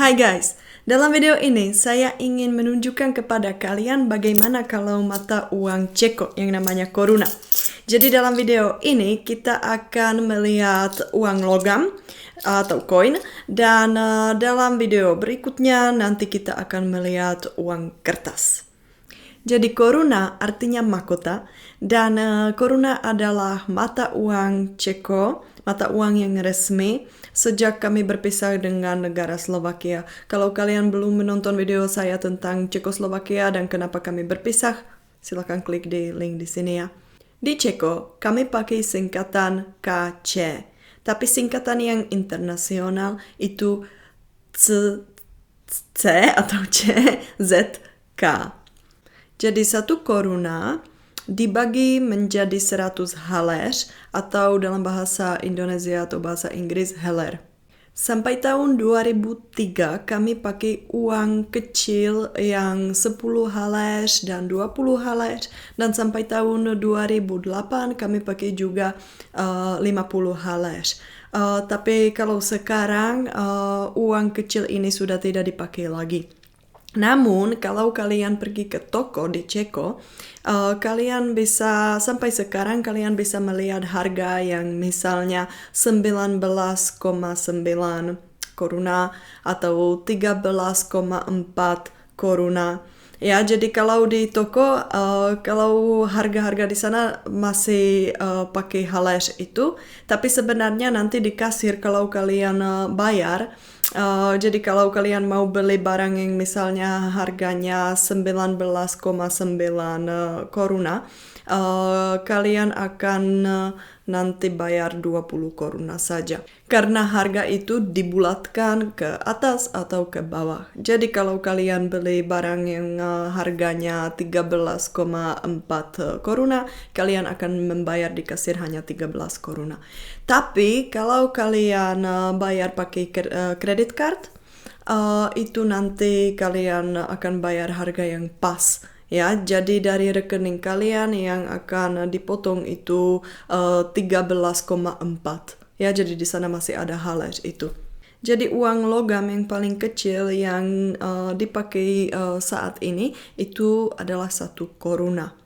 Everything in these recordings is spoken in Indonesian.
Hai guys, dalam video ini saya ingin menunjukkan kepada kalian bagaimana kalau mata uang Ceko yang namanya koruna. Jadi dalam video ini kita akan melihat uang logam atau koin, dan dalam video berikutnya nanti kita akan melihat uang kertas. Jadi koruna artinya mahkota, dan koruna adalah mata uang Ceko, mata uang yang resmi sejak kami berpisah dengan negara Slovakia. Kalau kalian belum menonton video saya tentang Cekoslovakia dan kenapa kami berpisah, silakan klik di link di sini ya. Di Ceko kami pakai singkatan KC, tapi singkatan yang internasional itu C atau CZK. Jadi satu koruna dibagi menjadi 100 haléř atau dalam bahasa Indonesia atau bahasa Inggris heller. Sampai tahun 2003 kami pakai uang kecil yang 10 haléř dan 20 haléř, dan sampai tahun 2008 kami pakai juga 50 haléř. Tapi kalau sekarang uang kecil ini sudah tidak dipakai lagi. Namun, kalau kalian pergi ke toko di Ceko, kalian bisa, sampai sekarang kalian bisa melihat harga yang misalnya 19,9 koruna atau 13,4 koruna. Ya, jadi kalau di toko, kalau harga-harga di sana masih pakai haléř itu, tapi sebenarnya nanti di kasir kalau kalian bayar, jadi kalau kalian mau beli barang yang misalnya harganya 19,9 koruna, kalian akan nanti bayar 20 koruna saja. Karena harga itu dibulatkan ke atas atau ke bawah. Jadi kalau kalian beli barang yang harganya 13,4 koruna, kalian akan membayar di kasir hanya 13 koruna. Tapi kalau kalian bayar pakai credit card, itu nanti kalian akan bayar harga yang pas. Ya, jadi dari rekening kalian yang akan dipotong itu 13,4. Ya, jadi di sana masih ada haléř itu. Jadi uang logam yang paling kecil yang dipakai saat ini itu adalah 1 koruna.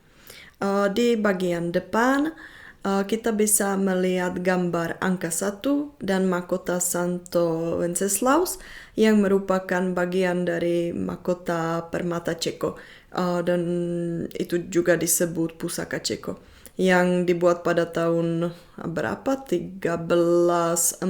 Di bagian depan kita bisa melihat gambar angka 1 dan mahkota Santo Wenceslaus yang merupakan bagian dari mahkota permata Ceko, dan itu juga disebut pusaka Ceko yang dibuat pada tahun berapa? 1347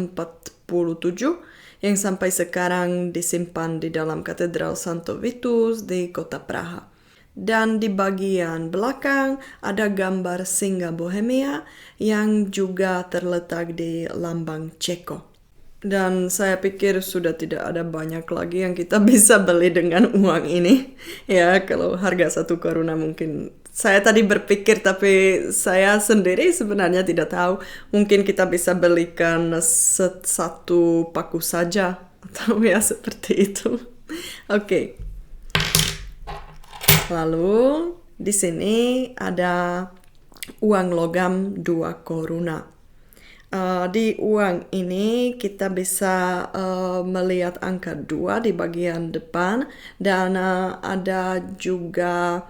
yang sampai sekarang disimpan di dalam Katedral Santo Vitus di kota Praha. Dan di bagian belakang ada gambar singa Bohemia yang juga terletak di lambang Ceko. Dan saya pikir sudah tidak ada banyak lagi yang kita bisa beli dengan uang ini. Ya, kalau harga 1 koruna mungkin. Saya tadi berpikir, tapi saya sendiri sebenarnya tidak tahu. Mungkin kita bisa belikan 1 paku saja. Atau ya seperti itu. Oke. Lalu di sini ada uang logam 2 koruna. Di uang ini kita bisa melihat angka 2 di bagian depan, dan ada juga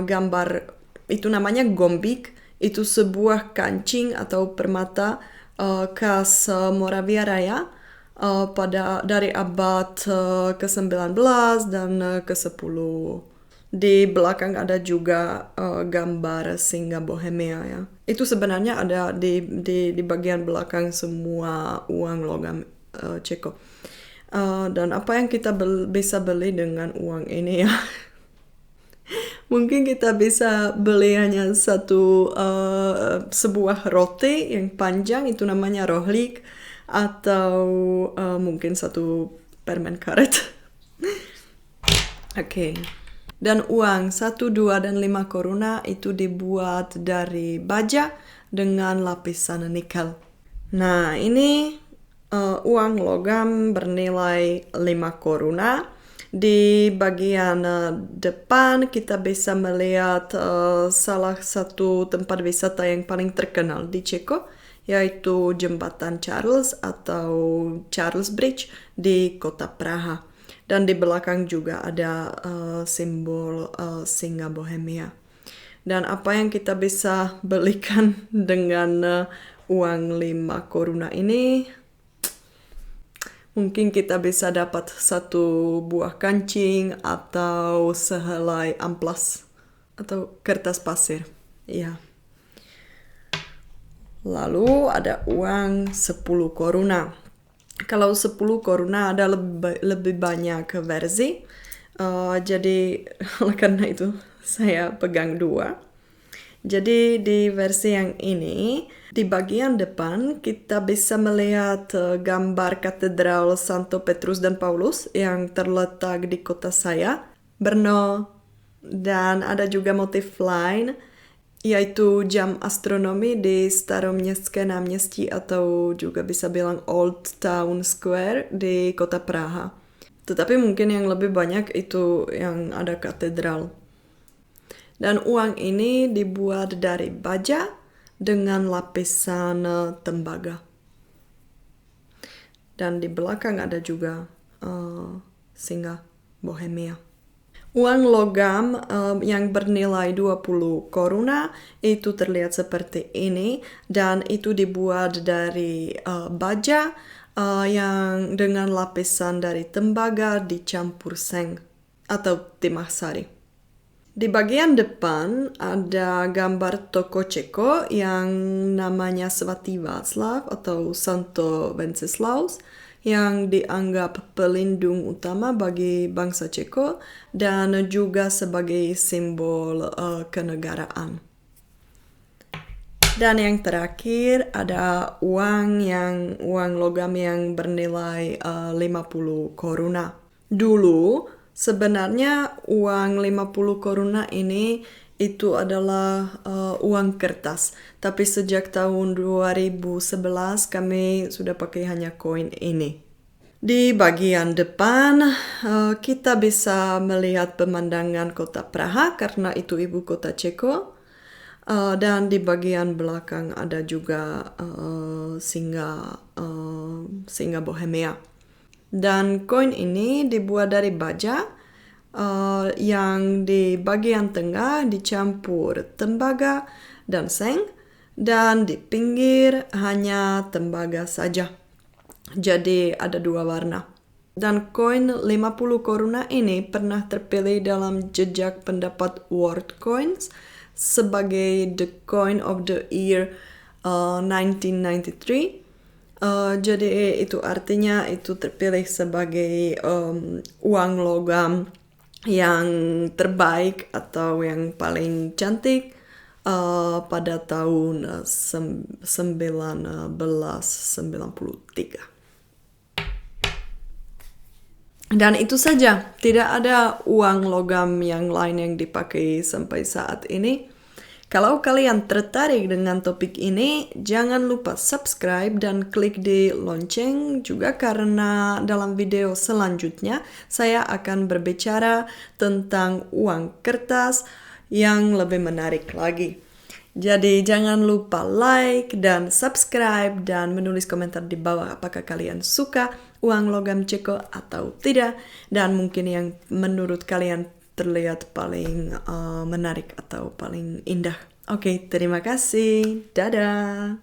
gambar, itu namanya gombik, itu sebuah kancing atau permata khas Moravia Raya dari abad ke-19 dan ke-10. Di belakang ada juga gambar singa Bohemia ya. Itu sebenarnya ada di bagian belakang semua uang logam Ceko. Dan apa yang kita bisa beli dengan uang ini ya? Mungkin kita bisa beli hanya sebuah roti yang panjang, itu namanya rohlik, atau mungkin 1 permen karet. Oke. Dan uang 1, 2, dan 5 koruna itu dibuat dari baja dengan lapisan nikel. Nah, ini uang logam bernilai 5 koruna. Di bagian depan kita bisa melihat salah satu tempat wisata yang paling terkenal di Ceko, yaitu Jembatan Charles atau Charles Bridge di kota Praha. Dan di belakang juga ada simbol singa Bohemia. Dan apa yang kita bisa belikan dengan uang 5 koruna ini? Mungkin kita bisa dapat satu buah kancing atau sehelai amplas atau kertas pasir. Ya. Lalu ada uang 10 koruna. Kalau 10 koruna ada lebih banyak versi. Jadi karena itu saya pegang 2. Jadi di versi yang ini, di bagian depan kita bisa melihat gambar katedral Santo Petrus dan Paulus yang terletak di kota saya, Brno. Dan ada juga motif lain, yaitu jam astronomi di Staroměstské náměstí atau juga bisa bilang Old Town Square di kota Praha. Tetapi mungkin yang lebih banyak itu yang ada katedral. Dan uang ini dibuat dari baja dengan lapisan tembaga. Dan di belakang ada juga singa Bohemia. Uang logam yang bernilai 20 koruna itu terlihat seperti ini, dan itu dibuat dari baja yang dengan lapisan dari tembaga dicampur seng atau timah sari. Di bagian depan ada gambar toko Ceko yang namanya Svatý Václav atau Santo Wenceslaus yang dianggap pelindung utama bagi bangsa Ceko dan juga sebagai simbol kenegaraan. Dan yang terakhir ada uang logam yang bernilai 50 koruna. Dulu sebenarnya uang 50 koruna ini itu adalah uang kertas. Tapi sejak tahun 2011 kami sudah pakai hanya koin ini. Di bagian depan kita bisa melihat pemandangan kota Praha karena itu ibu kota Ceko. Dan di bagian belakang ada juga singa Bohemia. Dan koin ini dibuat dari baja yang di bagian tengah dicampur tembaga dan seng, dan di pinggir hanya tembaga saja. Jadi ada 2 warna. Dan koin 50 koruna ini pernah terpilih dalam jejak pendapat World Coins sebagai the coin of the year 1993. Jadi itu artinya itu terpilih sebagai uang logam yang terbaik atau yang paling cantik pada tahun 1993. Dan itu saja, tidak ada uang logam yang lain yang dipakai sampai saat ini. Kalau kalian tertarik dengan topik ini, jangan lupa subscribe dan klik di lonceng juga karena dalam video selanjutnya saya akan berbicara tentang uang kertas yang lebih menarik lagi. Jadi jangan lupa like dan subscribe dan menulis komentar di bawah apakah kalian suka uang logam Ceko atau tidak, dan mungkin yang menurut kalian terlihat paling menarik atau paling indah. Oke, terima kasih. Dadah.